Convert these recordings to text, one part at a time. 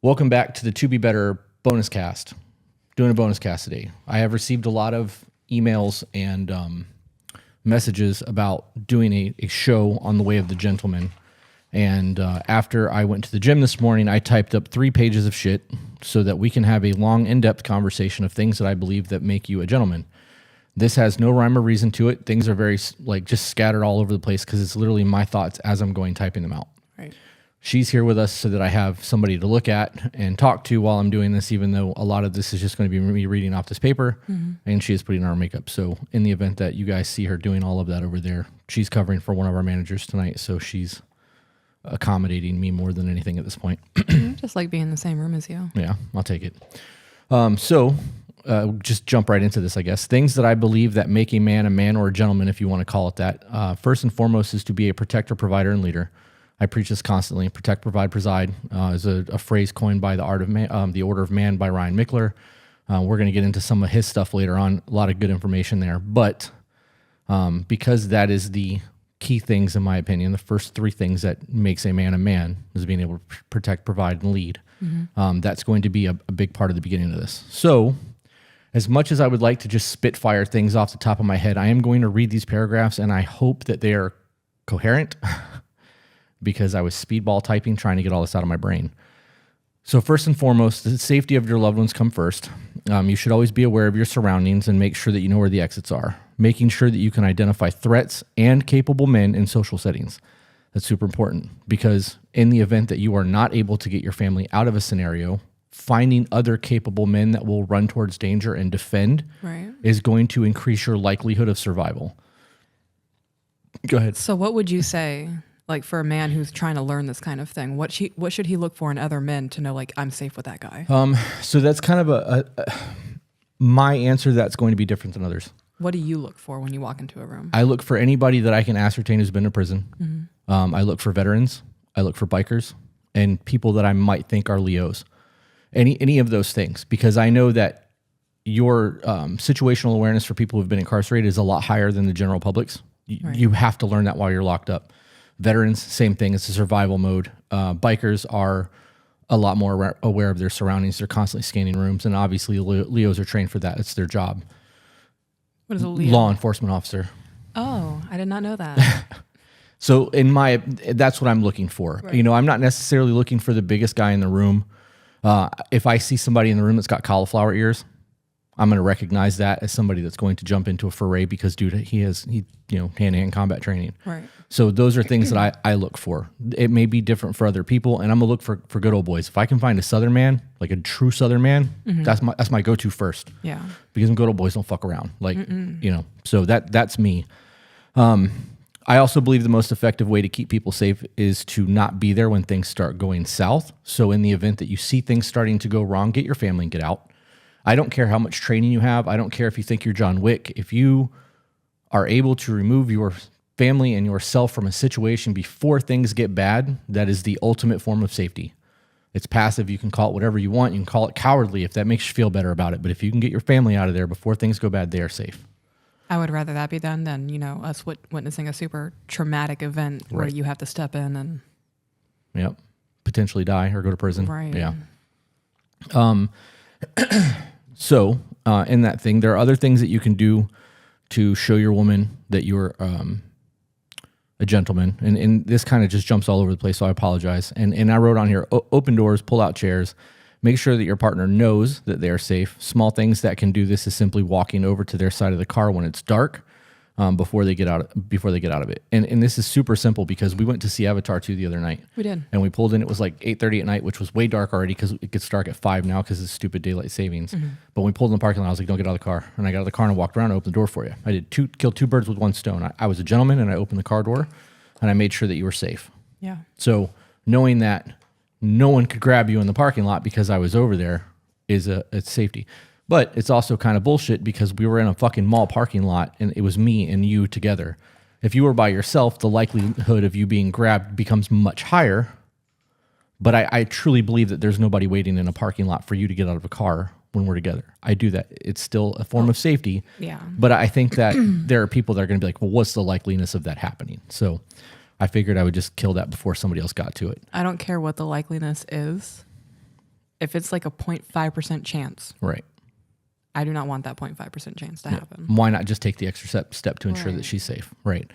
Welcome back to the To Be Better bonus cast. Doing a bonus cast today. I have received a lot of emails and messages about doing a show on the way of the gentleman. And after I went to the gym this morning, I typed up 3 pages of shit so that we can have a long, in-depth conversation of things that I believe that make you a gentleman. This has no rhyme or reason to it. Things are very just scattered all over the place because it's literally my thoughts as I'm going typing them out. Right. She's here with us so that I have somebody to look at and talk to while I'm doing this, even though a lot of this is just going to be me reading off this paper, and she is putting on her makeup. So in the event that you guys see her doing all of that over there, she's covering for one of our managers tonight, so she's accommodating me more than anything at this point. Just like being in the same room as you. Yeah, I'll take it. Just jump right into this, I guess. Things that I believe that make a man or a gentleman, if you want to call it that. First and foremost is to be a protector, provider, and leader. I preach this constantly. Protect, provide, preside is a phrase coined by the Order of Man by Ryan Michler. We're going to get into some of his stuff later on. A lot of good information there. But because that is the key things, in my opinion, the first 3 things that makes a man is being able to protect, provide, and lead. That's going to be a big part of the beginning of this. So as much as I would like to just spitfire things off the top of my head, I am going to read these paragraphs, and I hope that they are coherent because I was speedball typing trying to get all this out of my brain. So first and foremost, the safety of your loved ones come first. You should always be aware of your surroundings and make sure that you know where the exits are. Making sure that you can identify threats and capable men in social settings. That's super important because in the event that you are not able to get your family out of a scenario, finding other capable men that will run towards danger and defend is going to increase your likelihood of survival. Go ahead. So what would you say, like for a man who's trying to learn this kind of thing, what should he look for in other men to know, like, I'm safe with that guy? So that's kind of my answer. That's going to be different than others. What do you look for when you walk into a room? I look for anybody that I can ascertain who's been to prison. I look for veterans. I look for bikers and people that I might think are Leos. Any of those things, because I know that your situational awareness for people who've been incarcerated is a lot higher than the general public's. You have to learn that while you're locked up. Veterans, same thing. It's a survival mode. Bikers are a lot more aware of their surroundings. They're constantly scanning rooms, and obviously Leos are trained for that. It's their job. What is a Leo? Law enforcement officer. Oh, I did not know that. So that's what I'm looking for. Right. I'm not necessarily looking for the biggest guy in the room. If I see somebody in the room that's got cauliflower ears, I'm going to recognize that as somebody that's going to jump into a foray because, dude, he hand-to-hand combat training. Right. So those are things that I look for. It may be different for other people, and I'm going to look for good old boys. If I can find a Southern man, like a true Southern man, that's my go-to first. Yeah. Because good old boys don't fuck around. So that's me. I also believe the most effective way to keep people safe is to not be there when things start going south. So in the event that you see things starting to go wrong, get your family and get out. I don't care how much training you have. I don't care if you think you're John Wick. If you are able to remove your family and yourself from a situation before things get bad, that is the ultimate form of safety. It's passive. You can call it whatever you want. You can call it cowardly if that makes you feel better about it. But if you can get your family out of there before things go bad, they are safe. I would rather that be done than, us witnessing a super traumatic event where you have to step in and... Yep. Potentially die or go to prison. Right. Yeah. So in that thing, there are other things that you can do to show your woman that you're a gentleman. And this kind of just jumps all over the place, so I apologize. And I wrote on here, open doors, pull out chairs. Make sure that your partner knows that they are safe. Small things that can do this is simply walking over to their side of the car when it's dark before they get out of it. And this is super simple because we went to see Avatar 2 the other night. We did. And we pulled in. It was like 8:30 at night, which was way dark already because it gets dark at 5 now because of stupid daylight savings. But when we pulled in the parking lot, I was like, don't get out of the car. And I got out of the car and I walked around and opened the door for you. I did killed 2 birds with 1 stone. I was a gentleman and I opened the car door and I made sure that you were safe. Yeah. So knowing that no one could grab you in the parking lot because I was over there it's safety. But it's also kind of bullshit because we were in a fucking mall parking lot and it was me and you together. If you were by yourself, the likelihood of you being grabbed becomes much higher. But I truly believe that there's nobody waiting in a parking lot for you to get out of a car when we're together. I do that. It's still a form of safety. Yeah. But I think that there are people that are going to be like, well, what's the likeliness of that happening? So I figured I would just kill that before somebody else got to it. I don't care what the likeliness is. if it's like a 0.5% chance, Right. I do not want that 0.5% chance to happen. Why not just take the extra step to ensure that she's safe? Right.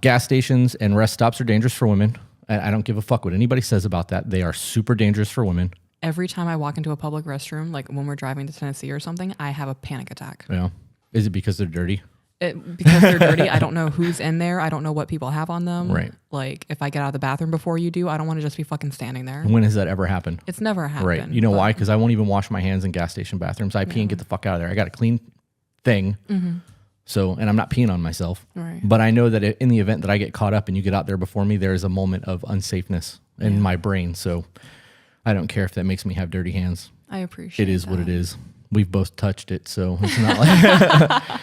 Gas stations and rest stops are dangerous for women. I don't give a fuck what anybody says about that. They are super dangerous for women. Every time I walk into a public restroom, like when we're driving to Tennessee or something, I have a panic attack. Yeah. Is it because they're dirty? Because they're dirty. I don't know who's in there. I don't know what people have on them. Right. Like if I get out of the bathroom before you do, I don't want to just be fucking standing there. When has that ever happened? It's never happened. Right. You know why? Because I won't even wash my hands in gas station bathrooms. I pee and get the fuck out of there. I got a clean thing. So, and I'm not peeing on myself. Right. But I know that in the event that I get caught up and you get out there before me, there is a moment of unsafeness in my brain. So I don't care if that makes me have dirty hands. I appreciate it. It is that. what it is. We've both touched it. So it's not like,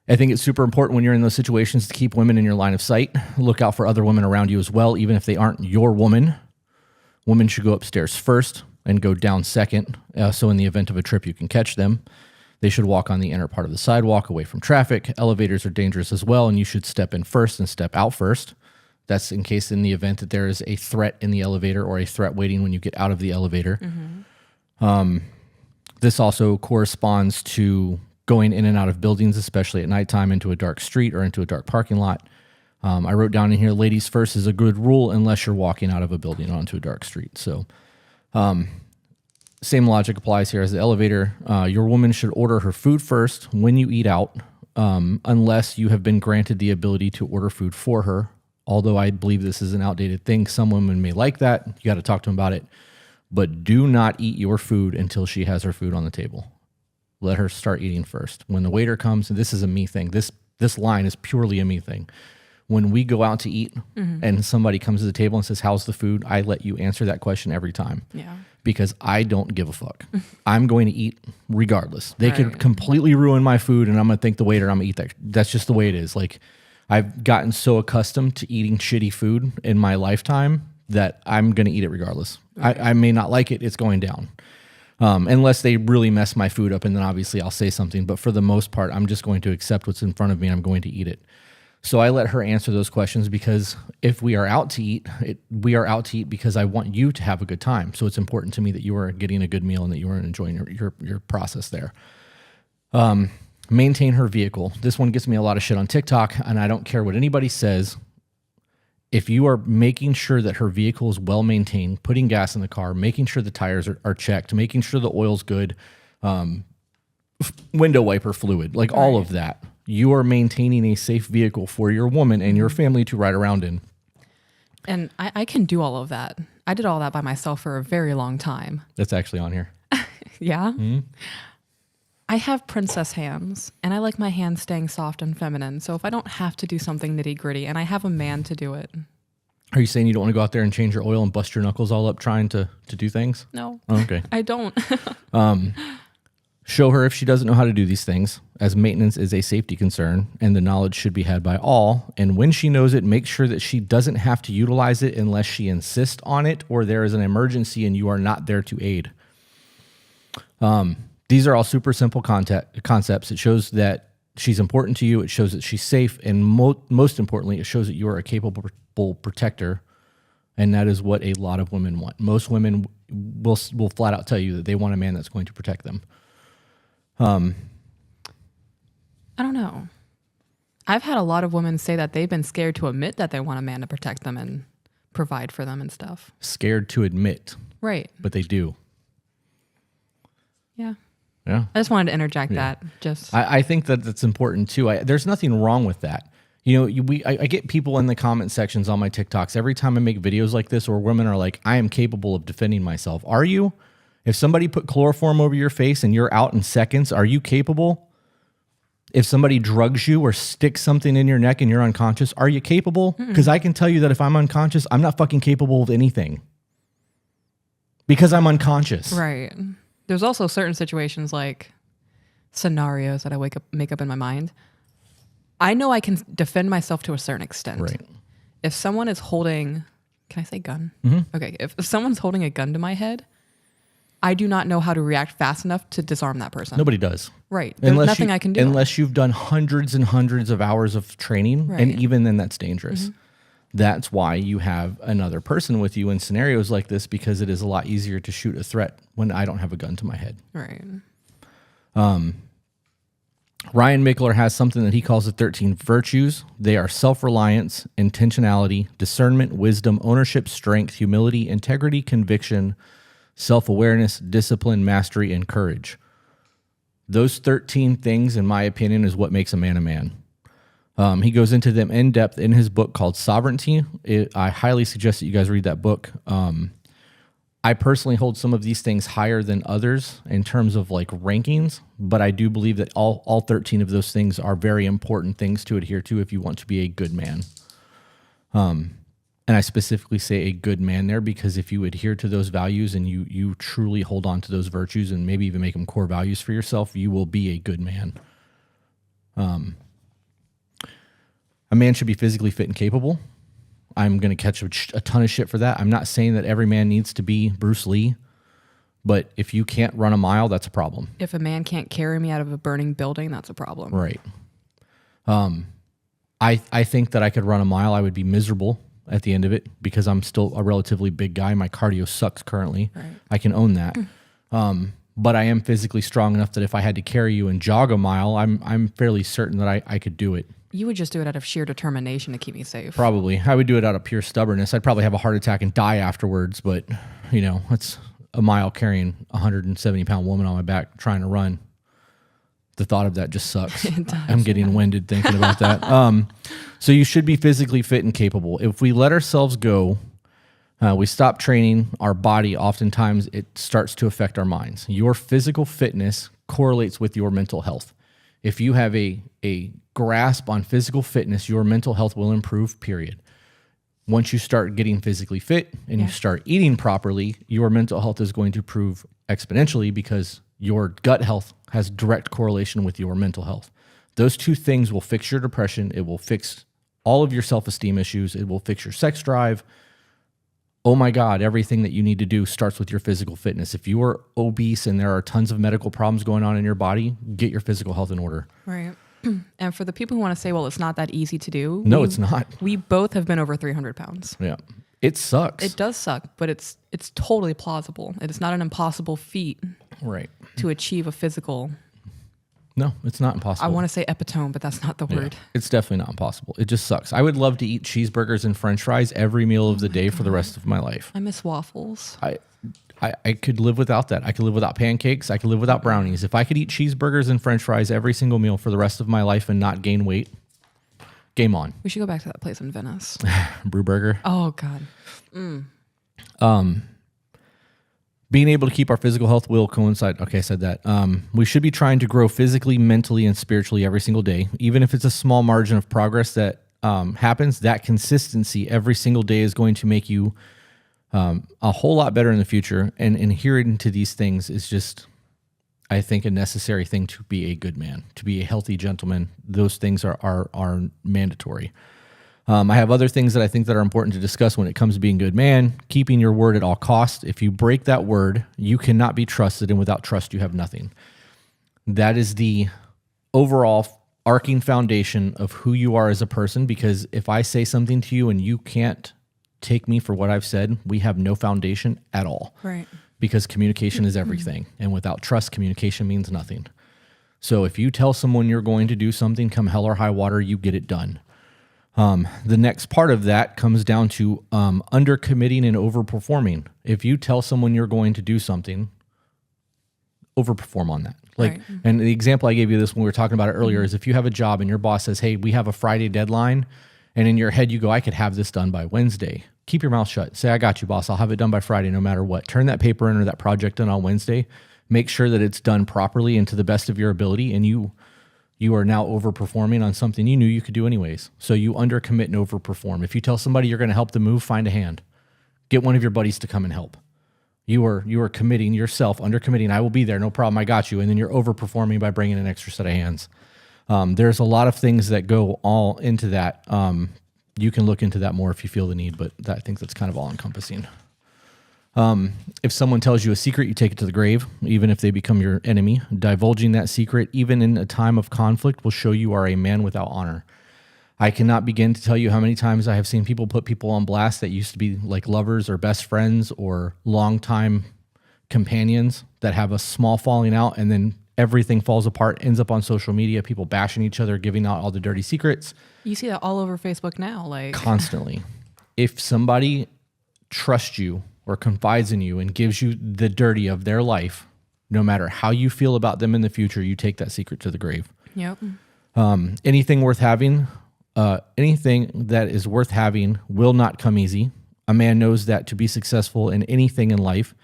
I think it's super important when you're in those situations to keep women in your line of sight. Look out for other women around you as well, even if they aren't your woman. Women should go upstairs first and go down second. So in the event of a trip, you can catch them. They should walk on the inner part of the sidewalk away from traffic. Elevators are dangerous as well, and you should step in first and step out first. That's in case in the event that there is a threat in the elevator or a threat waiting when you get out of the elevator. This also corresponds to going in and out of buildings, especially at nighttime, into a dark street or into a dark parking lot. I wrote down in here, ladies first is a good rule unless you're walking out of a building onto a dark street. So same logic applies here as the elevator. Your woman should order her food first when you eat out, unless you have been granted the ability to order food for her. Although I believe this is an outdated thing. Some women may like that. You got to talk to them about it. But do not eat your food until she has her food on the table. Let her start eating first. When the waiter comes, and this is a me thing. This line is purely a me thing. When we go out to eat and somebody comes to the table and says, how's the food? I let you answer that question every time. Yeah. Because I don't give a fuck. I'm going to eat regardless. They could Right. completely ruin my food and I'm going to thank the waiter. I'm going to eat that. That's just the way it is. Like I've gotten so accustomed to eating shitty food in my lifetime that I'm going to eat it regardless. Right. I may not like it. It's going down. Unless they really mess my food up, and then obviously I'll say something. But for the most part, I'm just going to accept what's in front of me and I'm going to eat it. So I let her answer those questions because if we are out to eat, we are out to eat because I want you to have a good time. So it's important to me that you are getting a good meal and that you are enjoying your process there. Maintain her vehicle. This one gets me a lot of shit on TikTok, and I don't care what anybody says. If you are making sure that her vehicle is well maintained, putting gas in the car, making sure the tires are checked, making sure the oil's good, window wiper fluid, like all of that, you are maintaining a safe vehicle for your woman and your family to ride around in. And I can do all of that. I did all that by myself for a very long time. That's actually on here. Yeah. I have princess hands, and I like my hands staying soft and feminine. So if I don't have to do something nitty gritty, and I have a man to do it. Are you saying you don't want to go out there and change your oil and bust your knuckles all up trying to do things? No. Oh, okay. I don't. Show her if she doesn't know how to do these things, as maintenance is a safety concern, and the knowledge should be had by all. And when she knows it, make sure that she doesn't have to utilize it unless she insists on it or there is an emergency and you are not there to aid. These are all super simple concepts. It shows that she's important to you. It shows that she's safe. And most importantly, it shows that you are a capable protector. And that is what a lot of women want. Most women will flat out tell you that they want a man that's going to protect them. I don't know. I've had a lot of women say that they've been scared to admit that they want a man to protect them and provide for them and stuff. Scared to admit. Right. But they do. Yeah. Yeah. I just wanted to interject that. Just I think that that's important too. There's nothing wrong with that. You know, I get people in the comment sections on my TikToks every time I make videos like this, or women are like, I am capable of defending myself. Are you? If somebody put chloroform over your face and you're out in seconds, are you capable? If somebody drugs you or sticks something in your neck and you're unconscious, are you capable? Because I can tell you that if I'm unconscious, I'm not fucking capable of anything. Because I'm unconscious. right. There's also certain situations like scenarios that I make up in my mind. I know I can defend myself to a certain extent. Right. If someone is holding, can I say gun? Okay. If someone's holding a gun to my head, I do not know how to react fast enough to disarm that person. Nobody does. Right. There's nothing I can do. Unless you've done hundreds and hundreds of hours of training, and even then that's dangerous. That's why you have another person with you in scenarios like this, because it is a lot easier to shoot a threat when I don't have a gun to my head. Right. Ryan Mickler has something that he calls the 13 virtues. They are self-reliance, intentionality, discernment, wisdom, ownership, strength, humility, integrity, conviction, self-awareness, discipline, mastery, and courage. Those 13 things, in my opinion, is what makes a man a man. He goes into them in depth in his book called Sovereignty. I highly suggest that you guys read that book. I personally hold some of these things higher than others in terms of like rankings, but I do believe that all 13 of those things are very important things to adhere to if you want to be a good man. And I specifically say a good man there because if you adhere to those values and you truly hold on to those virtues and maybe even make them core values for yourself, you will be a good man. A man should be physically fit and capable. I'm going to catch a ton of shit for that. I'm not saying that every man needs to be Bruce Lee, but if you can't run a mile, that's a problem. If a man can't carry me out of a burning building, that's a problem. Right. I think that I could run a mile. I would be miserable at the end of it because I'm still a relatively big guy. My cardio sucks currently. Right. I can own that. But I am physically strong enough that if I had to carry you and jog a mile, I'm fairly certain that I could do it. You would just do it out of sheer determination to keep me safe. Probably. I would do it out of pure stubbornness. I'd probably have a heart attack and die afterwards, but, you know, it's a mile carrying a 170-pound woman on my back trying to run. The thought of that just sucks. I'm getting winded thinking about that. So you should be physically fit and capable. If we let ourselves go, we stop training our body, oftentimes it starts to affect our minds. Your physical fitness correlates with your mental health. If you have a grasp on physical fitness, your mental health will improve, period. Once you start getting physically fit and you start eating properly, your mental health is going to improve exponentially because your gut health has direct correlation with your mental health. Those two things will fix your depression. It will fix all of your self-esteem issues. It will fix your sex drive. Oh my God, everything that you need to do starts with your physical fitness. If you are obese and there are tons of medical problems going on in your body, get your physical health in order. Right. And for the people who want to say, well, it's not that easy to do. No, it's not. We both have been over 300 pounds. Yeah. It sucks. It does suck, but it's totally plausible. It's not an impossible feat to achieve a physical. No, it's not impossible. I want to say epitome, but that's not the word. It's definitely not impossible. It just sucks. I would love to eat cheeseburgers and french fries every meal of the day for the rest of my life. I miss waffles. I could live without that. I could live without pancakes. I could live without brownies. If I could eat cheeseburgers and french fries every single meal for the rest of my life and not gain weight, game on. We should go back to that place in Venice. Brewburger. Oh, God. Being able to keep our physical health will coincide. Okay, I said that. We should be trying to grow physically, mentally, and spiritually every single day. Even if it's a small margin of progress that happens, that consistency every single day is going to make you a whole lot better in the future. And adhering to these things is just, I think, a necessary thing to be a good man, to be a healthy gentleman. Those things are mandatory. I have other things that I think that are important to discuss when it comes to being a good man. Keeping your word at all costs. If you break that word, you cannot be trusted, and without trust, you have nothing. That is the overall arcing foundation of who you are as a person, because if I say something to you and you can't take me for what I've said, we have no foundation at all. Right. Because communication is everything, and without trust, communication means nothing. So if you tell someone you're going to do something, come hell or high water, you get it done. The next part of that comes down to undercommitting and overperforming. If you tell someone you're going to do something, overperform on that. And the example I gave you this when we were talking about it earlier is if you have a job and your boss says, hey, we have a Friday deadline, and in your head you go, I could have this done by Wednesday. Keep your mouth shut. Say, I got you, boss. I'll have it done by Friday no matter what. Turn that paper in or that project in on Wednesday. Make sure that it's done properly and to the best of your ability, and you are now overperforming on something you knew you could do anyways. So you undercommit and overperform. If you tell somebody you're going to help them move, find a hand. Get one of your buddies to come and help. You are committing yourself, undercommitting. I will be there, no problem, I got you. And then you're overperforming by bringing an extra set of hands. There's a lot of things that go all into that. You can look into that more if you feel the need, but I think that's kind of all encompassing. If someone tells you a secret, you take it to the grave, even if they become your enemy. Divulging that secret, even in a time of conflict, will show you are a man without honor. I cannot begin to tell you how many times I have seen people put people on blast that used to be like lovers or best friends or longtime companions that have a small falling out, and then everything falls apart, ends up on social media, people bashing each other, giving out all the dirty secrets. You see that all over Facebook now, like constantly. If somebody trusts you or confides in you and gives you the dirty of their life, no matter how you feel about them in the future, you take that secret to the grave. Yep. Anything worth having, anything that is worth having will not come easy. A man knows that to be successful in anything in life,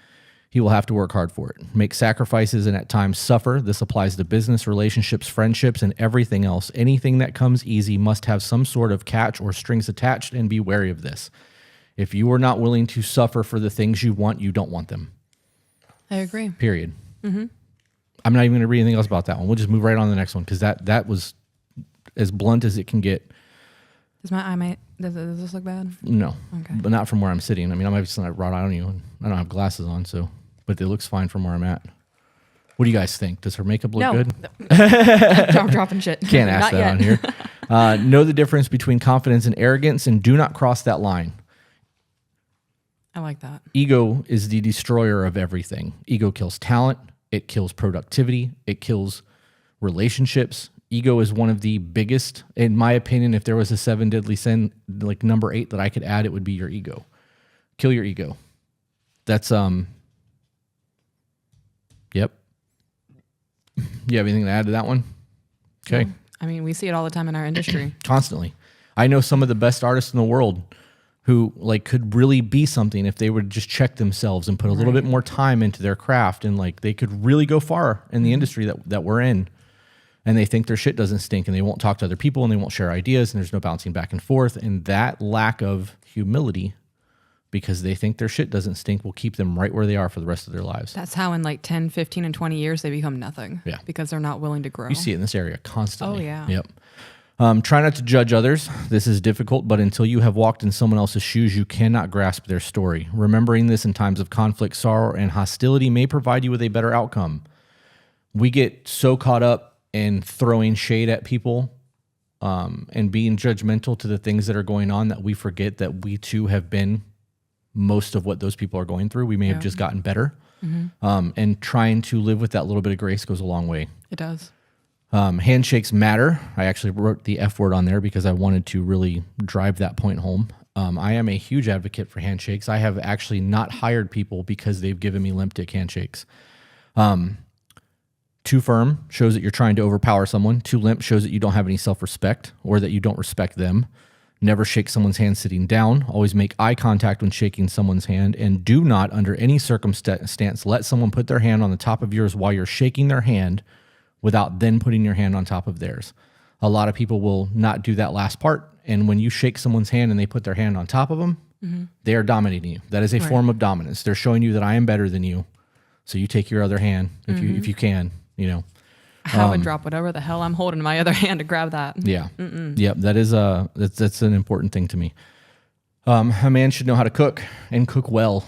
he will have to work hard for it, make sacrifices, and at times suffer. This applies to business, relationships, friendships, and everything else. Anything that comes easy must have some sort of catch or strings attached, and be wary of this. If you are not willing to suffer for the things you want, you don't want them. I agree. Period. Mm-hmm. I'm not even going to read anything else about that one. We'll just move right on to the next one because that was as blunt as it can get. Does this look bad? No, Okay. But not from where I'm sitting. I mean, I'm obviously not right on you, and I don't have glasses on, but it looks fine from where I'm at. What do you guys think? Does her makeup look good? I'm dropping shit. Can't ask that on here. Know the difference between confidence and arrogance, and do not cross that line. I like that. Ego is the destroyer of everything. Ego kills talent. It kills productivity. It kills relationships. Ego is one of the biggest, in my opinion. If there was a 7 deadly sin, like number 8 that I could add, it would be your ego. Kill your ego. That's Yep. You have anything to add to that one? Okay. I mean, we see it all the time in our industry. Constantly. I know some of the best artists in the world who like could really be something if they would just check themselves and put a little bit more time into their craft, and like they could really go far in the industry that we're in. And they think their shit doesn't stink, and they won't talk to other people, and they won't share ideas, and there's no bouncing back and forth. And that lack of humility, because they think their shit doesn't stink, will keep them right where they are for the rest of their lives. That's how in like 10, 15, and 20 years, they become nothing. Yeah. Because they're not willing to grow. You see it in this area constantly. Oh, yeah. Yep. Try not to judge others. This is difficult, but until you have walked in someone else's shoes, you cannot grasp their story. Remembering this in times of conflict, sorrow, and hostility may provide you with a better outcome. We get so caught up in throwing shade at people and being judgmental to the things that are going on that we forget that we too have been most of what those people are going through. We may have just gotten better. Mm-hmm. And trying to live with that little bit of grace goes a long way. It does. Handshakes matter. I actually wrote the F word on there because I wanted to really drive that point home. I am a huge advocate for handshakes. I have actually not hired people because they've given me limp dick handshakes. Too firm shows that you're trying to overpower someone. Too limp shows that you don't have any self-respect or that you don't respect them. Never shake someone's hand sitting down. Always make eye contact when shaking someone's hand. And do not, under any circumstance, let someone put their hand on the top of yours while you're shaking their hand without then putting your hand on top of theirs. A lot of people will not do that last part. And when you shake someone's hand and they put their hand on top of them, they are dominating you. That is a form of dominance. They're showing you that I am better than you. So you take your other hand if you can. You know, I would drop whatever the hell I'm holding in my other hand to grab that. Yeah. Yep. That is that's an important thing to me. A man should know how to cook and cook well.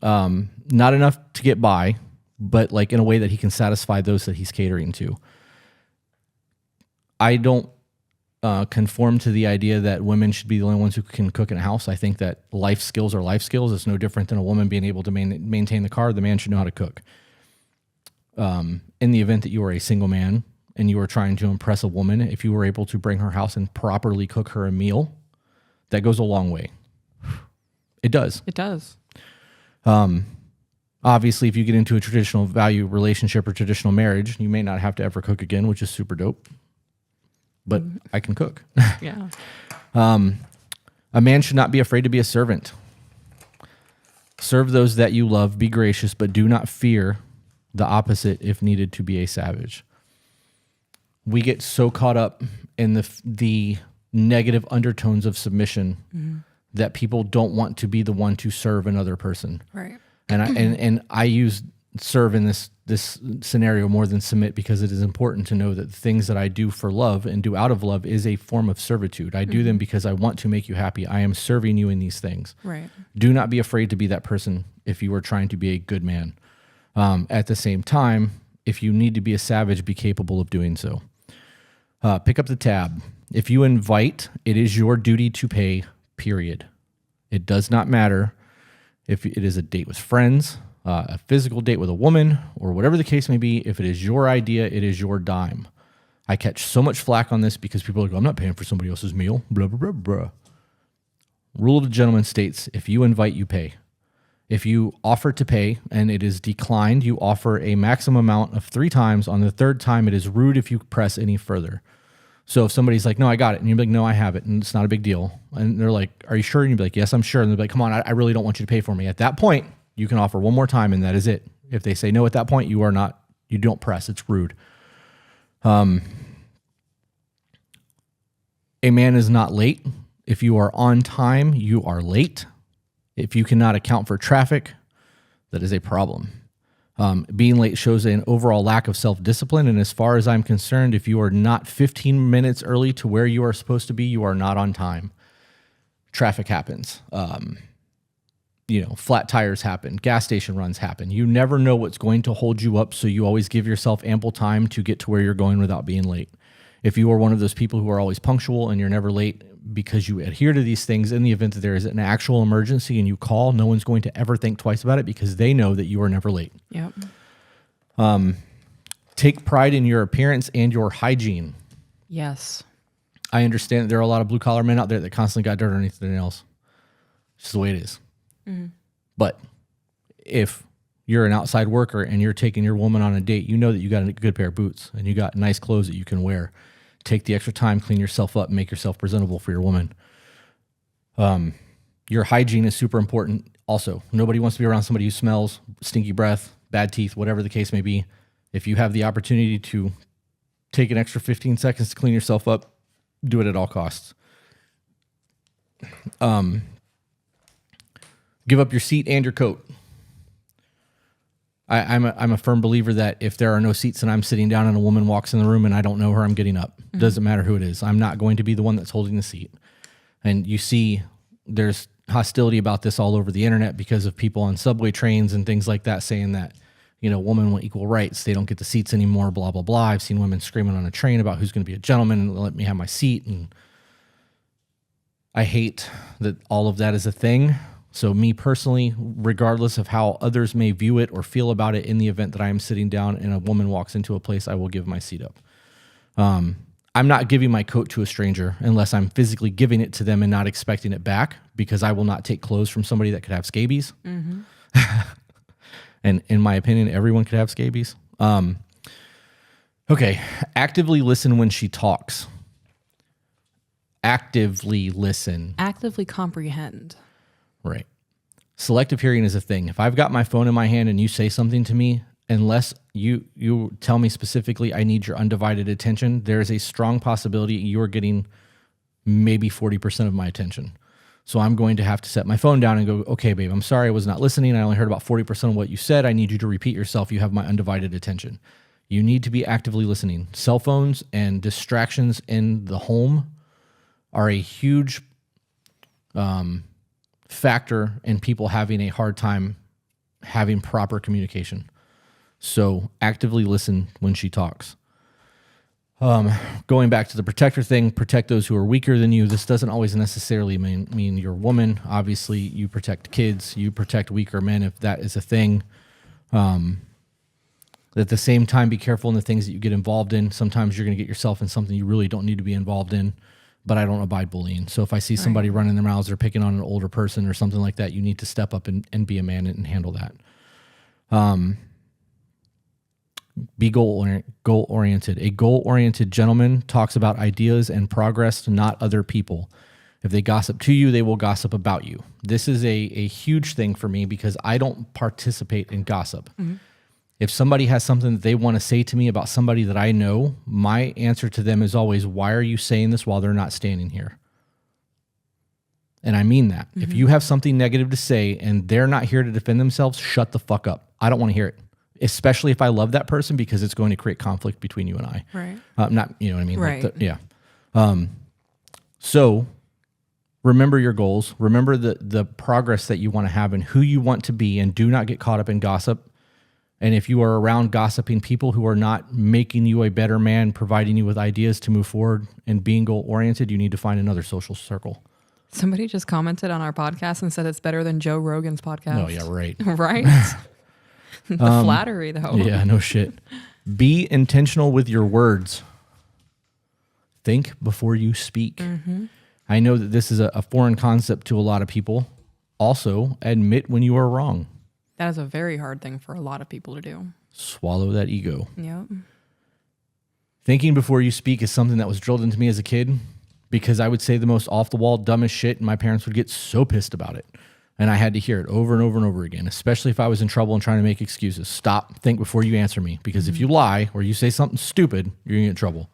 Not enough to get by, but like in a way that he can satisfy those that he's catering to. I don't conform to the idea that women should be the only ones who can cook in a house. I think that life skills are life skills. It's no different than a woman being able to maintain the car. The man should know how to cook. In the event that you are a single man and you are trying to impress a woman, if you were able to bring her house and properly cook her a meal, that goes a long way. It does. It does. Obviously, if you get into a traditional value relationship or traditional marriage, you may not have to ever cook again, which is super dope. But I can cook. Yeah. A man should not be afraid to be a servant. Serve those that you love. Be gracious, but do not fear the opposite if needed to be a savage. We get so caught up in the negative undertones of submission that people don't want to be the one to serve another person. Right. And I use serve in this scenario more than submit because it is important to know that the things that I do for love and do out of love is a form of servitude. I do them because I want to make you happy. I am serving you in these things. Right. Do not be afraid to be that person if you are trying to be a good man. At the same time, if you need to be a savage, be capable of doing so. Pick up the tab. If you invite, it is your duty to pay, period. It does not matter if it is a date with friends, a physical date with a woman, or whatever the case may be. If it is your idea, it is your dime. I catch so much flack on this because people are like, I'm not paying for somebody else's meal, blah, blah, blah, blah. Rule of the gentleman states, if you invite, you pay. If you offer to pay and it is declined, you offer a maximum amount of 3 times. On the 3rd time, it is rude if you press any further. So if somebody's like, no, I got it. And you're like, no, I have it. And it's not a big deal. And they're like, are you sure? And you'd be like, yes, I'm sure. And they're like, come on, I really don't want you to pay for me. At that point, you can offer one more time and that is it. If they say no at that point, you don't press. It's rude. A man is not late. If you are on time, you are late. If you cannot account for traffic, that is a problem. Being late shows an overall lack of self-discipline. And as far as I'm concerned, if you are not 15 minutes early to where you are supposed to be, you are not on time. Traffic happens. Flat tires happen. Gas station runs happen. You never know what's going to hold you up. So you always give yourself ample time to get to where you're going without being late. If you are one of those people who are always punctual and you're never late because you adhere to these things, in the event that there is an actual emergency and you call, no one's going to ever think twice about it because they know that you are never late. Yep. Take pride in your appearance and your hygiene. Yes. I understand that there are a lot of blue collar men out there that constantly got dirt underneath their nails. It's just the way it is. Mm-hmm. But if you're an outside worker and you're taking your woman on a date, you know that you got a good pair of boots and you got nice clothes that you can wear. Take the extra time, clean yourself up, make yourself presentable for your woman. Your hygiene is super important. Also, nobody wants to be around somebody who smells, stinky breath, bad teeth, whatever the case may be. If you have the opportunity to take an extra 15 seconds to clean yourself up, do it at all costs. Give up your seat and your coat. I'm a firm believer that if there are no seats and I'm sitting down and a woman walks in the room and I don't know her, I'm getting up. Mm-hmm. Doesn't matter who it is. I'm not going to be the one that's holding the seat. And you see there's hostility about this all over the internet because of people on subway trains and things like that saying that, women want equal rights. They don't get the seats anymore, blah, blah, blah. I've seen women screaming on a train about who's going to be a gentleman and let me have my seat. And I hate that all of that is a thing. So me personally, regardless of how others may view it or feel about it, in the event that I am sitting down and a woman walks into a place, I will give my seat up. I'm not giving my coat to a stranger unless I'm physically giving it to them and not expecting it back, because I will not take clothes from somebody that could have scabies. Mm-hmm. And in my opinion, everyone could have scabies. Okay, actively listen when she talks. Actively listen. Actively comprehend. Right. Selective hearing is a thing. If I've got my phone in my hand and you say something to me, unless you tell me specifically, I need your undivided attention, there's a strong possibility you're getting maybe 40% of my attention. So I'm going to have to set my phone down and go, okay, babe, I'm sorry I was not listening. I only heard about 40% of what you said. I need you to repeat yourself. You have my undivided attention. You need to be actively listening. Cell phones and distractions in the home are a huge factor in people having a hard time having proper communication. So actively listen when she talks. Going back to the protector thing, protect those who are weaker than you. This doesn't always necessarily mean your woman. Obviously, you protect kids, you protect weaker men if that is a thing. At the same time, be careful in the things that you get involved in. Sometimes you're going to get yourself in something you really don't need to be involved in. But I don't abide bullying. So if I see somebody running their mouths or picking on an older person or something like that, you need to step up and be a man and handle that. Be goal-oriented. A goal-oriented gentleman talks about ideas and progress, not other people. If they gossip to you, they will gossip about you. This is a huge thing for me because I don't participate in gossip. Mm-hmm. If somebody has something that they want to say to me about somebody that I know, my answer to them is always, why are you saying this while they're not standing here? And I mean that. Mm-hmm. If you have something negative to say and they're not here to defend themselves, shut the fuck up. I don't want to hear it. Especially if I love that person, because it's going to create conflict between you and I. Right. Not, you know what I mean? Right. Like yeah. So remember your goals. Remember the progress that you want to have and who you want to be, and do not get caught up in gossip. And if you are around gossiping people who are not making you a better man, providing you with ideas to move forward and being goal-oriented, you need to find another social circle. Somebody just commented on our podcast and said it's better than Joe Rogan's podcast. Oh, yeah, right. Right? The flattery, though. Yeah, no shit. Be intentional with your words. Think before you speak. Mm-hmm. I know that this is a foreign concept to a lot of people. Also, admit when you are wrong. That is a very hard thing for a lot of people to do. Swallow that ego. Yep. Thinking before you speak is something that was drilled into me as a kid because I would say the most off-the-wall, dumbest shit, and my parents would get so pissed about it. And I had to hear it over and over and over again, especially if I was in trouble and trying to make excuses. Stop, think before you answer me, because if you lie or you say something stupid, you're going to get in trouble.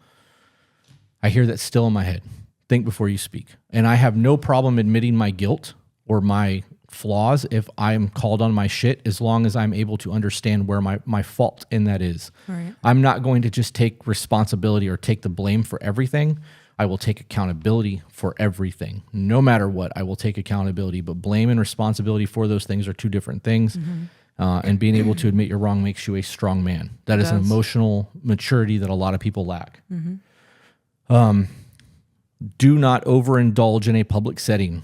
I hear that still in my head. Think before you speak. And I have no problem admitting my guilt or my flaws if I'm called on my shit, as long as I'm able to understand where my fault in that is. Right. I'm not going to just take responsibility or take the blame for everything. I will take accountability for everything. No matter what, I will take accountability. But blame and responsibility for those things are two different things. Mm-hmm. And being able to admit you're wrong makes you a strong man. That is an emotional maturity that a lot of people lack. Mm-hmm. Do not overindulge in a public setting.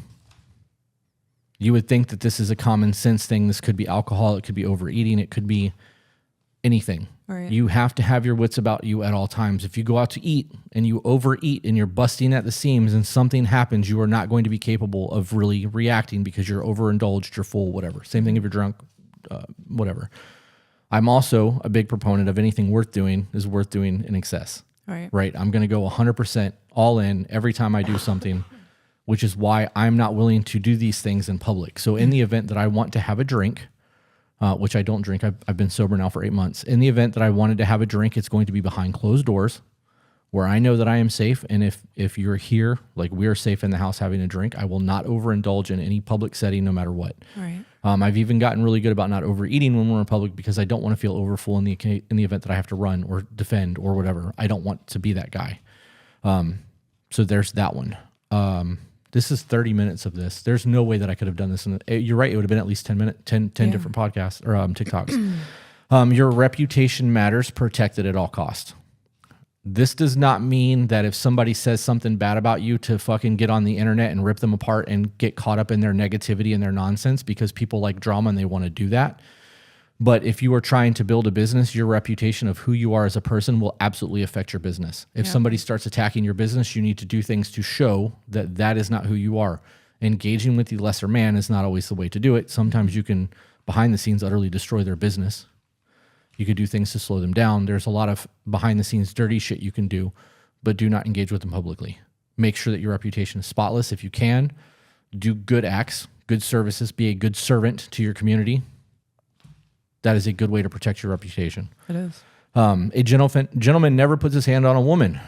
You would think that this is a common sense thing. This could be alcohol. It could be overeating. It could be anything. Right. You have to have your wits about you at all times. If you go out to eat and you overeat and you're busting at the seams and something happens, you are not going to be capable of really reacting because you're overindulged, you're full, whatever. Same thing if you're drunk, whatever. I'm also a big proponent of anything worth doing is worth doing in excess. Right. I'm going to go 100% all in every time I do something, which is why I'm not willing to do these things in public. So in the event that I want to have a drink, which I don't drink, I've been sober now for 8 months. In the event that I wanted to have a drink, it's going to be behind closed doors where I know that I am safe. And if you're here, like we are safe in the house having a drink, I will not overindulge in any public setting, no matter what. Right. I've even gotten really good about not overeating when we're in public because I don't want to feel overfull in the event that I have to run or defend or whatever. I don't want to be that guy. So there's that one. This is 30 minutes of this. There's no way that I could have done this. You're right. It would have been at least 10 minutes, 10 different podcasts or TikToks. Your reputation matters. Protect it at all costs. This does not mean that if somebody says something bad about you to fucking get on the internet and rip them apart and get caught up in their negativity and their nonsense, because people like drama and they want to do that. But if you are trying to build a business, your reputation of who you are as a person will absolutely affect your business. If somebody starts attacking your business, you need to do things to show that that is not who you are. Engaging with the lesser man is not always the way to do it. Sometimes you can, behind the scenes, utterly destroy their business. You could do things to slow them down. There's a lot of behind the scenes dirty shit you can do, but do not engage with them publicly. Make sure that your reputation is spotless. If you can, do good acts, good services, be a good servant to your community. That is a good way to protect your reputation. It is. A gentleman never puts his hand on a woman.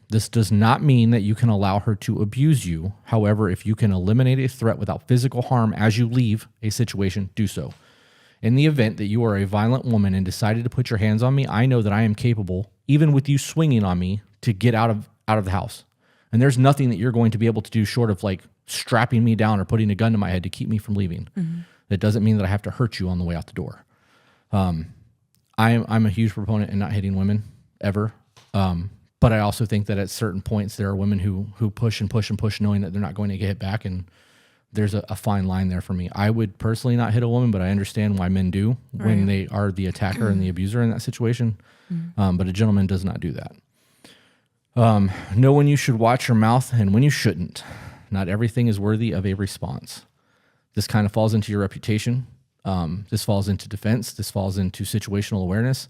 This does not mean that you can allow her to abuse you. However, if you can eliminate a threat without physical harm as you leave a situation, do so. In the event that you are a violent woman and decided to put your hands on me, I know that I am capable, even with you swinging on me, to get out of the house. And there's nothing that you're going to be able to do short of like strapping me down or putting a gun to my head to keep me from leaving. Mm-hmm. That doesn't mean that I have to hurt you on the way out the door. I'm a huge proponent in not hitting women ever. But I also think that at certain points there are women who push and push and push knowing that they're not going to get hit back, and there's a fine line there for me. I would personally not hit a woman, but I understand why men do when they are the attacker and the abuser in that situation. Mm-hmm. But a gentleman does not do that. Know when you should watch your mouth and when you shouldn't. Not everything is worthy of a response. This kind of falls into your reputation. This falls into defense. This falls into situational awareness.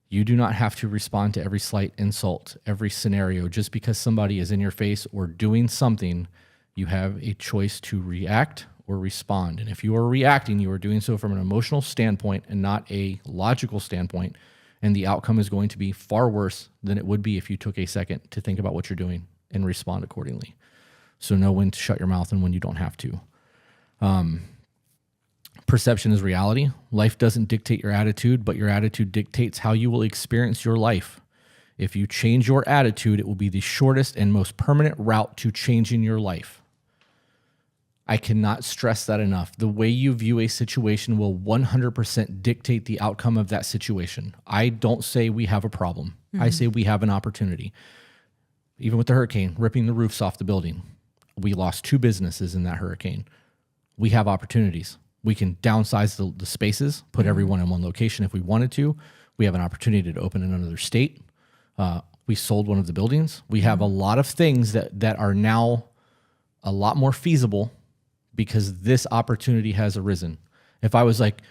You do not have to respond to every slight insult, every scenario. Just because somebody is in your face or doing something, you have a choice to react or respond. And if you are reacting, you are doing so from an emotional standpoint and not a logical standpoint. And the outcome is going to be far worse than it would be if you took a second to think about what you're doing and respond accordingly. So know when to shut your mouth and when you don't have to. Perception is reality. Life doesn't dictate your attitude, but your attitude dictates how you will experience your life. If you change your attitude, it will be the shortest and most permanent route to changing your life. I cannot stress that enough. The way you view a situation will 100% dictate the outcome of that situation. I don't say we have a problem. I say we have an opportunity. Even with the hurricane, ripping the roofs off the building, we lost 2 businesses in that hurricane. We have opportunities. We can downsize the spaces, put everyone in one location if we wanted to. We have an opportunity to open in another state. We sold one of the buildings. We have a lot of things that are now a lot more feasible because this opportunity has arisen. If I was like,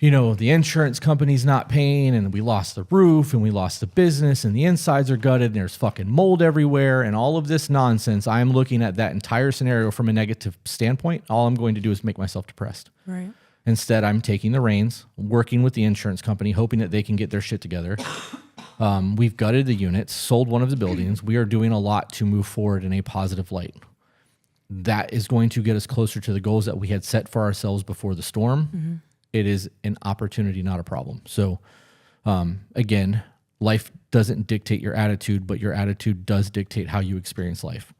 the insurance company's not paying and we lost the roof and we lost the business and the insides are gutted and there's fucking mold everywhere and all of this nonsense, I am looking at that entire scenario from a negative standpoint. All I'm going to do is make myself depressed. Right. Instead, I'm taking the reins, working with the insurance company, hoping that they can get their shit together. We've gutted the units, sold one of the buildings. We are doing a lot to move forward in a positive light. That is going to get us closer to the goals that we had set for ourselves before the storm. It is an opportunity, not a problem. So again, life doesn't dictate your attitude, but your attitude does dictate how you experience life.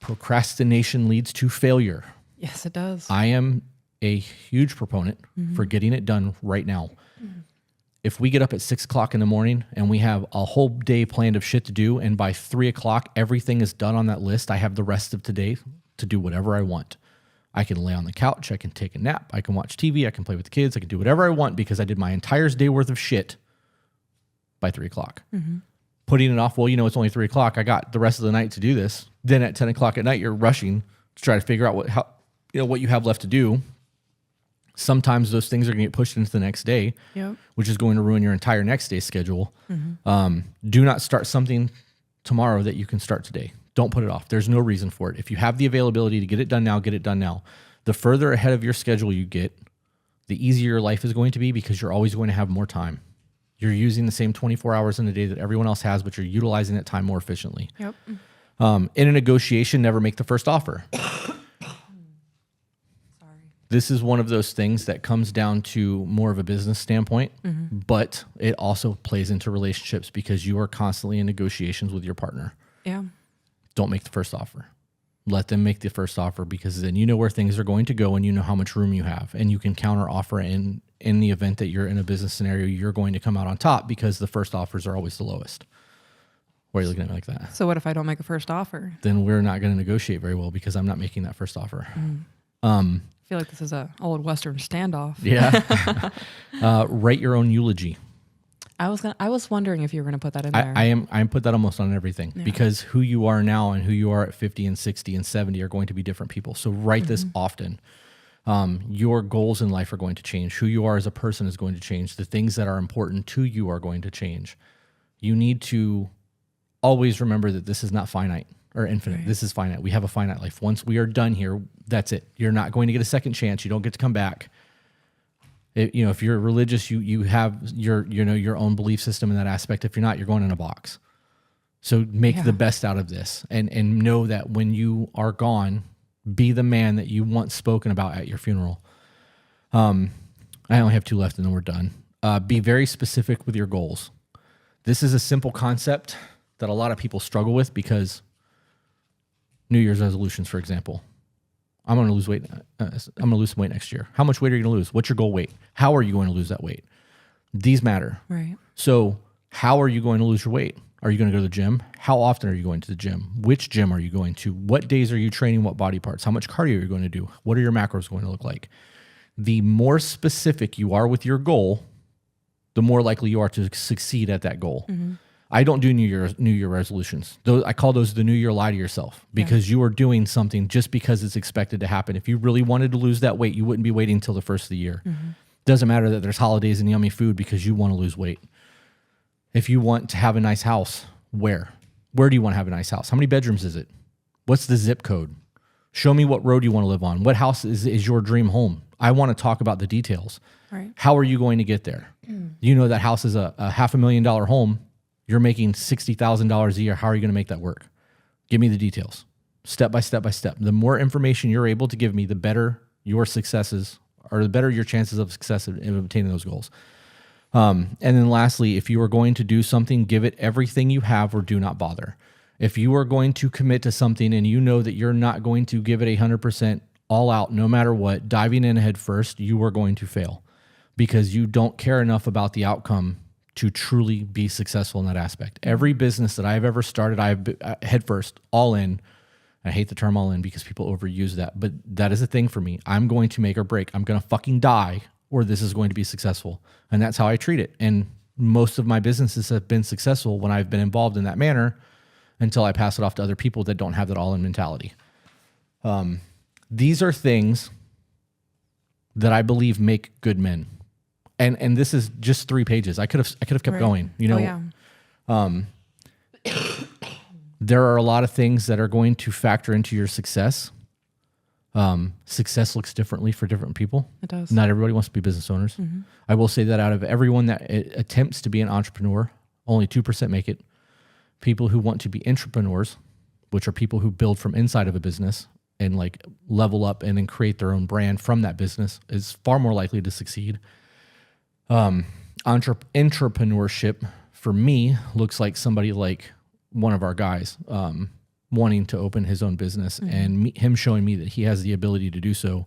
Procrastination leads to failure. Yes, it does. I am a huge proponent for getting it done right now. If we get up at 6 o'clock in the morning and we have a whole day planned of shit to do, and by 3 o'clock, everything is done on that list, I have the rest of today to do whatever I want. I can lay on the couch. I can take a nap. I can watch TV. I can play with the kids. I can do whatever I want because I did my entire day worth of shit by 3 o'clock. Putting it off, it's only 3 o'clock. I got the rest of the night to do this. Then at 10 o'clock at night, you're rushing to try to figure out what you have left to do. Sometimes those things are going to get pushed into the next day, which is going to ruin your entire next day's schedule. Do not start something tomorrow that you can start today. Don't put it off. There's no reason for it. If you have the availability to get it done now, get it done now. The further ahead of your schedule you get, the easier your life is going to be because you're always going to have more time. You're using the same 24 hours in a day that everyone else has, but you're utilizing that time more efficiently. In a negotiation, never make the first offer. This is one of those things that comes down to more of a business standpoint, but it also plays into relationships because you are constantly in negotiations with your partner. Don't make the first offer. Let them make the first offer because then you know where things are going to go and you know how much room you have, and you can counter offer in the event that you're in a business scenario, you're going to come out on top because the first offers are always the lowest. Why are you looking at me like that? So what if I don't make a first offer? Then we're not going to negotiate very well because I'm not making that first offer. I feel like this is a old Western standoff. Write your own eulogy. I was wondering if you were going to put that in there. I am put that almost on everything because who you are now and who you are at 50 and 60 and 70 are going to be different people. So write this often. Your goals in life are going to change. Who you are as a person is going to change. The things that are important to you are going to change. You need to always remember that this is not finite or infinite. This is finite. We have a finite life. Once we are done here, that's it. You're not going to get a second chance. You don't get to come back. If you're religious, you have your own belief system in that aspect. If you're not, you're going in a box. So make the best out of this and know that when you are gone, be the man that you once spoken about at your funeral. I only have 2 left and then we're done. Be very specific with your goals. This is a simple concept that a lot of people struggle with because New Year's resolutions, for example. I'm going to lose weight. I'm going to lose some weight next year. How much weight are you going to lose? What's your goal weight? How are you going to lose that weight? These matter. Right. So how are you going to lose your weight? Are you going to go to the gym? How often are you going to the gym? Which gym are you going to? What days are you training what body parts? How much cardio are you going to do? What are your macros going to look like? The more specific you are with your goal, the more likely you are to succeed at that goal. I don't do New Year resolutions. I call those the New Year lie to yourself because you are doing something just because it's expected to happen. If you really wanted to lose that weight, you wouldn't be waiting until the first of the year. Doesn't matter that there's holidays and yummy food because you want to lose weight. If you want to have a nice house, where do you want to have a nice house? How many bedrooms is it? What's the zip code? Show me what road you want to live on. What house is your dream home? I want to talk about the details. Right. How are you going to get there? You know that house is a $500,000 home. You're making $60,000 a year. How are you going to make that work? Give me the details, step by step by step. The more information you're able to give me, the better your successes or the better your chances of success in obtaining those goals. And then lastly, if you are going to do something, give it everything you have or do not bother. If you are going to commit to something and you know that you're not going to give it 100% all out, no matter what, diving in head first, you are going to fail because you don't care enough about the outcome to truly be successful in that aspect. Every business that I've ever started, I've head first, all in. I hate the term all in because people overuse that, but that is a thing for me. I'm going to make or break. I'm going to fucking die or this is going to be successful. And that's how I treat it. And most of my businesses have been successful when I've been involved in that manner until I pass it off to other people that don't have that all in mentality. These are things that I believe make good men. And this is just 3 pages. I could have kept going, you know. There are a lot of things that are going to factor into your success. Success looks differently for different people. It does. Not everybody wants to be business owners. Mm-hmm. I will say that out of everyone that attempts to be an entrepreneur, only 2% make it. People who want to be entrepreneurs, which are people who build from inside of a business and like level up and then create their own brand from that business, is far more likely to succeed. Entrepreneurship for me looks like somebody like one of our guys wanting to open his own business and him showing me that he has the ability to do so,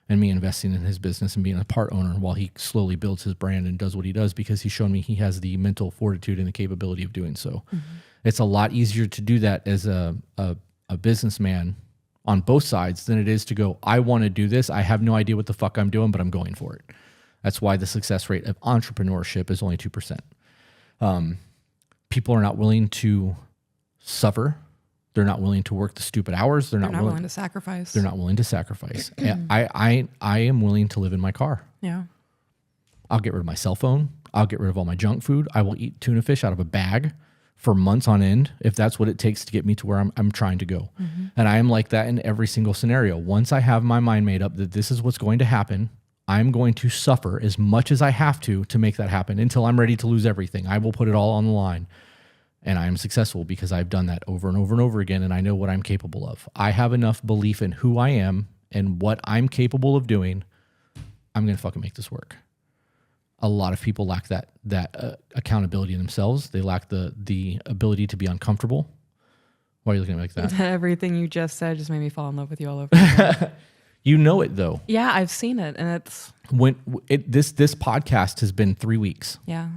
and me investing in his business and being a part owner while he slowly builds his brand and does what he does because he's shown me he has the mental fortitude and the capability of doing so. Mm-hmm. It's a lot easier to do that as a businessman on both sides than it is to go, I want to do this. I have no idea what the fuck I'm doing, but I'm going for it. That's why the success rate of entrepreneurship is only 2%. People are not willing to suffer. They're not willing to work the stupid hours. They're not willing to sacrifice. They're not willing to sacrifice. I am willing to live in my car. Yeah. I'll get rid of my cell phone. I'll get rid of all my junk food. I will eat tuna fish out of a bag for months on end if that's what it takes to get me to where I'm trying to go. Mm-hmm. And I am like that in every single scenario. Once I have my mind made up that this is what's going to happen, I'm going to suffer as much as I have to make that happen until I'm ready to lose everything. I will put it all on the line. And I am successful because I've done that over and over and over again, and I know what I'm capable of. I have enough belief in who I am and what I'm capable of doing. I'm going to fucking make this work. A lot of people lack that accountability in themselves. They lack the ability to be uncomfortable. Why are you looking at me like that? Everything you just said just made me fall in love with you all over again. You know it though. Yeah, I've seen it, and it's this podcast has been 3 weeks. Yeah.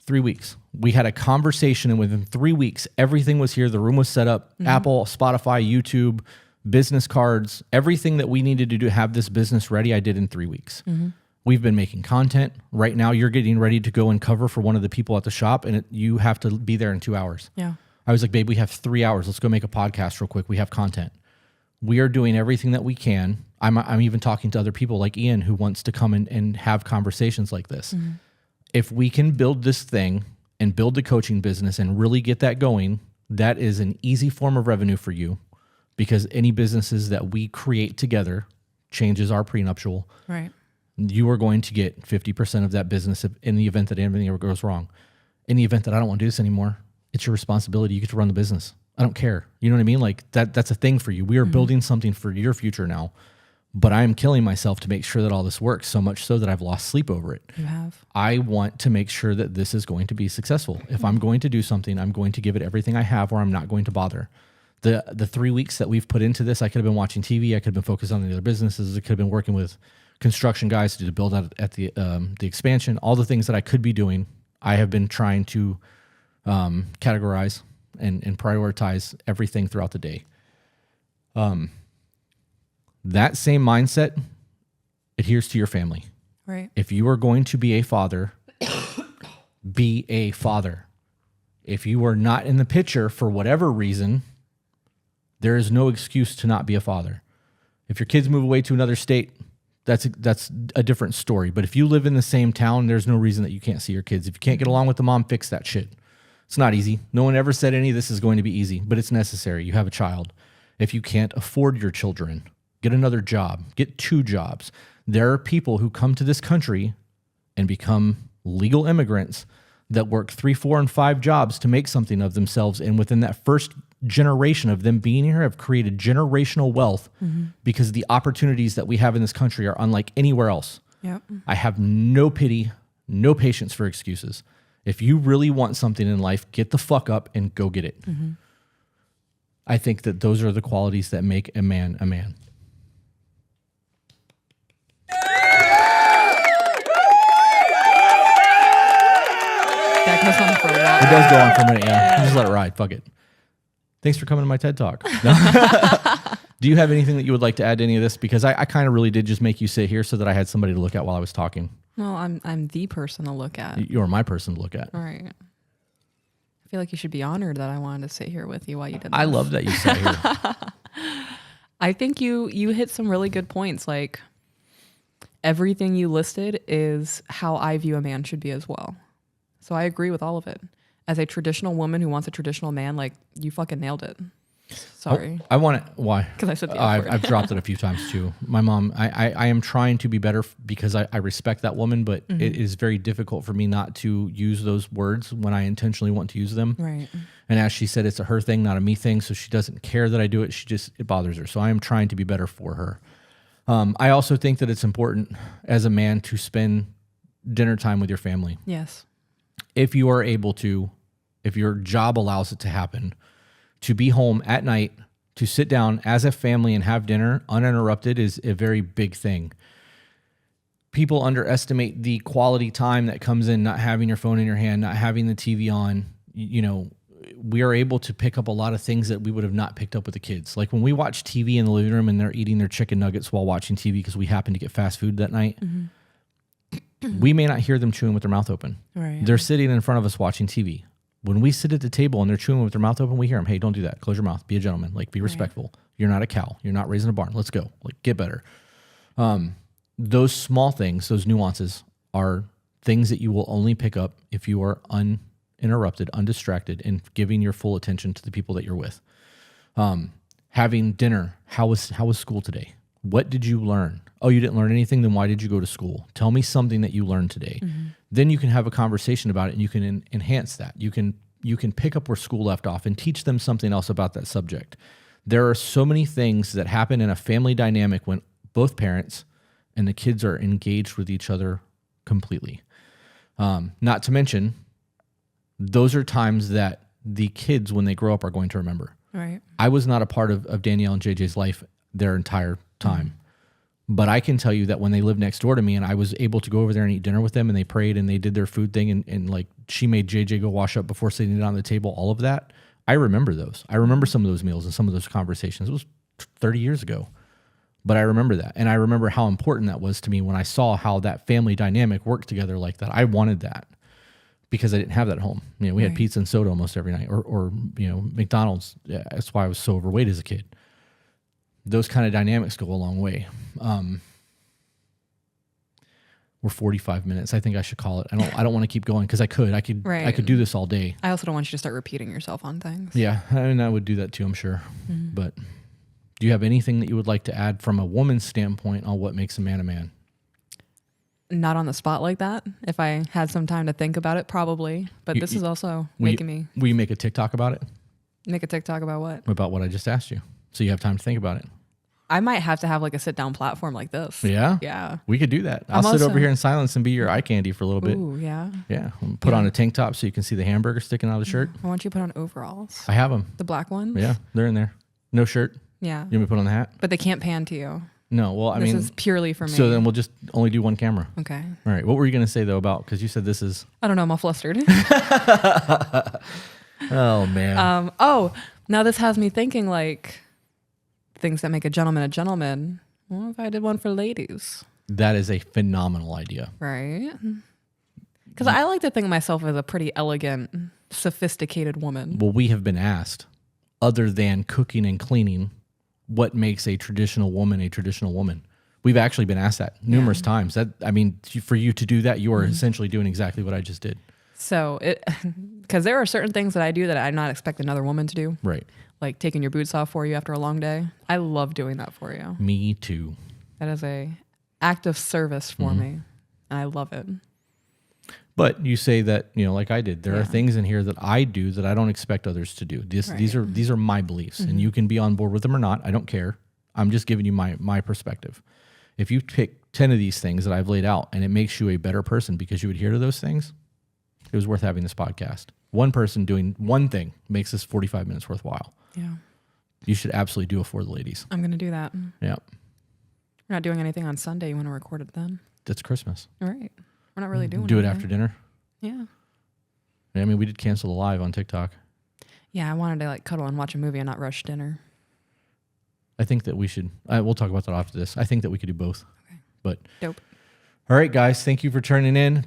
3 weeks. We had a conversation, and within 3 weeks, everything was here. The room was set up. Mm-hmm. Apple, Spotify, YouTube, business cards, everything that we needed to do to have this business ready, I did in 3 weeks. Mm-hmm. We've been making content. Right now, you're getting ready to go and cover for one of the people at the shop, and you have to be there in 2 hours. Yeah. I was like, babe, we have 3 hours. Let's go make a podcast real quick. We have content. We are doing everything that we can. I'm even talking to other people like Ian who wants to come in and have conversations like this. Mm-hmm. If we can build this thing and build the coaching business and really get that going, that is an easy form of revenue for you, because any businesses that we create together changes our prenuptial. Right. You are going to get 50% of that business in the event that anything ever goes wrong. In the event that I don't want to do this anymore, it's your responsibility. You get to run the business. I don't care. You know what I mean? Like that's a thing for you. We are building something for your future now. But I am killing myself to make sure that all this works, so much so that I've lost sleep over it. You have. I want to make sure that this is going to be successful. If I'm going to do something, I'm going to give it everything I have, or I'm not going to bother. The 3 weeks that we've put into this, I could have been watching TV. I could have been focused on the other businesses. I could have been working with construction guys to do the build out at the expansion. All the things that I could be doing, I have been trying to categorize and prioritize everything throughout the day. That same mindset adheres to your family. Right. If you are going to be a father, be a father. If you are not in the picture for whatever reason, there is no excuse to not be a father. If your kids move away to another state, that's a different story. But if you live in the same town, there's no reason that you can't see your kids. If you can't get along with the mom, fix that shit. It's not easy. No one ever said any of this is going to be easy, but it's necessary. You have a child. If you can't afford your children, get another job, get 2 jobs. There are people who come to this country and become legal immigrants that work 3, 4, and 5 jobs to make something of themselves. And within that first generation of them being here, have created generational wealth because the opportunities that we have in this country are unlike anywhere else. Yep. I have no pity, no patience for excuses. If you really want something in life, get the fuck up and go get it. I think that those are the qualities that make a man a man. That goes on for a while. It does go on for a minute, yeah. Just let it ride. Fuck it. Thanks for coming to my TED Talk. Do you have anything that you would like to add to any of this? Because I kind of really did just make you sit here so that I had somebody to look at while I was talking. Well, I'm the person to look at. You're my person to look at. All right. I feel like you should be honored that I wanted to sit here with you while you did this. I love that you sat here. I think you hit some really good points. Like, everything you listed is how I view a man should be as well. So I agree with all of it. As a traditional woman who wants a traditional man, like, you fucking nailed it. Sorry. I want it. Why? Because I said the F word. I've dropped it a few times too. My mom, I am trying to be better because I respect that woman, but it is very difficult for me not to use those words when I intentionally want to use them. Right. And as she said, it's a her thing, not a me thing. So she doesn't care that I do it. It bothers her. So I am trying to be better for her. I also think that it's important as a man to spend dinner time with your family. Yes. If you are able to, if your job allows it to happen, to be home at night, to sit down as a family and have dinner uninterrupted is a very big thing. People underestimate the quality time that comes in not having your phone in your hand, not having the TV on. You know, we are able to pick up a lot of things that we would have not picked up with the kids. Like when we watch TV in the living room and they're eating their chicken nuggets while watching TV because we happen to get fast food that night, we may not hear them chewing with their mouth open. Right. They're sitting in front of us watching TV. When we sit at the table and they're chewing with their mouth open, we hear them. Hey, don't do that. Close your mouth. Be a gentleman. Like, be respectful. You're not a cow. You're not raising a barn. Let's go. Like, get better. Those small things, those nuances are things that you will only pick up if you are uninterrupted, undistracted, and giving your full attention to the people that you're with. Having dinner. How was school today? What did you learn? Oh, you didn't learn anything? Then why did you go to school? Tell me something that you learned today. Then you can have a conversation about it and you can enhance that. You can pick up where school left off and teach them something else about that subject. There are so many things that happen in a family dynamic when both parents and the kids are engaged with each other completely. Not to mention, those are times that the kids, when they grow up, are going to remember. Right. I was not a part of Danielle and JJ's life their entire time. But I can tell you that when they lived next door to me and I was able to go over there and eat dinner with them and they prayed and they did their food thing and like she made JJ go wash up before sitting down at the table, all of that, I remember those. I remember some of those meals and some of those conversations. It was 30 years ago. But I remember that. And I remember how important that was to me when I saw how that family dynamic worked together like that. I wanted that because I didn't have that at home. You know, we had pizza and soda almost every night or you know, McDonald's. Yeah, that's why I was so overweight as a kid. Those kind of dynamics go a long way. We're 45 minutes. I think I should call it. I don't want to keep going because I could do this all day. I also don't want you to start repeating yourself on things. Yeah, and I would do that too, I'm sure. But do you have anything that you would like to add from a woman's standpoint on what makes a man a man? Not on the spot like that. If I had some time to think about it, probably. But this is also making me... Will you make a TikTok about it? Make a TikTok about what? About what I just asked you. So you have time to think about it. I might have to have like a sit down platform like this. Yeah? Yeah. We could do that. I'll sit over here in silence and be your eye candy for a little bit. Ooh, yeah. Yeah. Put on a tank top so you can see the hamburger sticking out of the shirt. I want you to put on overalls. I have them. The black ones? Yeah, they're in there. No shirt. Yeah. You want me to put on the hat? But they can't pan to you. No. Well, I mean. This is purely for me. So then we'll just only do one camera. Okay. All right. What were you going to say though about, because you said this is. I don't know. I'm all flustered. Oh, man. Now this has me thinking like things that make a gentleman. Well, if I did one for ladies. That is a phenomenal idea. Right? Because I like to think of myself as a pretty elegant, sophisticated woman. Well, we have been asked, other than cooking and cleaning, what makes a traditional woman a traditional woman? We've actually been asked that numerous times. For you to do that, you are essentially doing exactly what I just did. So, because there are certain things that I do that I not expect another woman to do. Right. Like taking your boots off for you after a long day. I love doing that for you. Me too. That is a act of service for me. And I love it. But you say that, you know, like I did, there are things in here that I do that I don't expect others to do. These are my beliefs and you can be on board with them or not. I don't care. I'm just giving you my perspective. If you pick 10 of these things that I've laid out and it makes you a better person because you adhere to those things, it was worth having this podcast. One person doing one thing makes this 45 minutes worthwhile. Yeah. You should absolutely do it for the ladies. I'm going to do that. Yeah. We're not doing anything on Sunday. You want to record it then? That's Christmas. All right. We're not really doing Do it anything. after dinner. Yeah. I mean, we did cancel the live on TikTok. Yeah, I wanted to like cuddle and watch a movie and not rush dinner. I think that we should, we'll talk about that after this. I think that we could do both. Okay. But Dope. all right, guys, thank you for tuning in.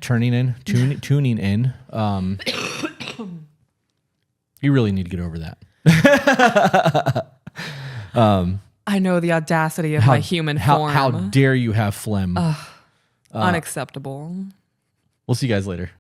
You really need to get over that. I know the audacity of my human form. How dare you have phlegm? Unacceptable. We'll see you guys later.